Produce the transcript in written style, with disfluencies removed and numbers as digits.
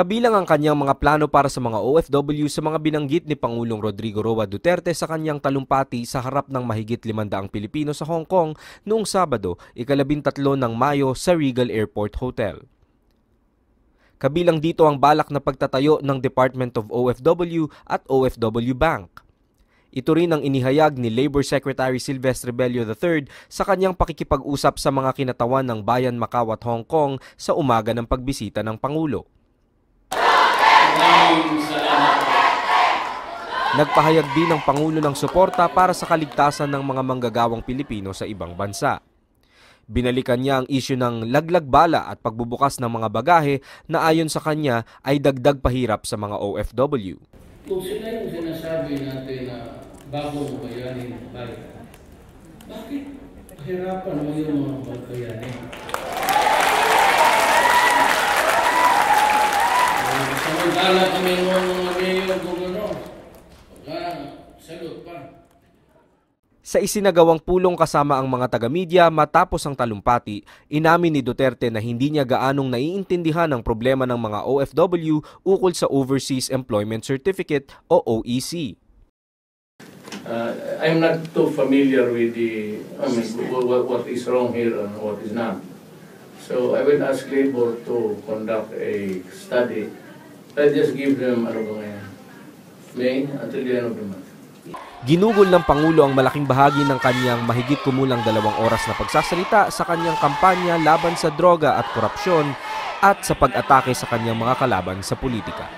Kabilang ang kanyang mga plano para sa mga OFW sa mga binanggit ni Pangulong Rodrigo Roa Duterte sa kanyang talumpati sa harap ng mahigit 500 Pilipino sa Hong Kong noong Sabado, ika-13 ng Mayo sa Regal Airport Hotel. Kabilang dito ang balak na pagtatayo ng Department of OFW at OFW Bank. Ito rin ang inihayag ni Labor Secretary Silvestre Bello III sa kanyang pakikipag-usap sa mga kinatawan ng Bayan Macau at Hong Kong sa umaga ng pagbisita ng Pangulo. Nagpahayag din ng Pangulo ng suporta para sa kaligtasan ng mga manggagawang Pilipino sa ibang bansa. Binalikan niya ang isyu ng laglag bala at pagbubukas ng mga bagahe na ayon sa kanya ay dagdag pahirap sa mga OFW. Kung sila yung sinasabi natin na bagong bayanin bayan, bakit pahirapan mo yung mga bayanin? Samantala kami mga mayor gubernur, sagot pa. Sa isinagawang pulong kasama ang mga taga-media matapos ang talumpati, inamin ni Duterte na hindi niya gaanong naiintindihan ang problema ng mga OFW ukol sa Overseas Employment Certificate o OEC. I'm not too familiar with what is wrong here and what is not. So I will ask Labor to conduct a study. Let's just give them May until the end of the month. Ginugol ng Pangulo ang malaking bahagi ng kanyang mahigit kumulang 2 oras na pagsasalita sa kanyang kampanya laban sa droga at korupsyon at sa pag-atake sa kanyang mga kalaban sa politika.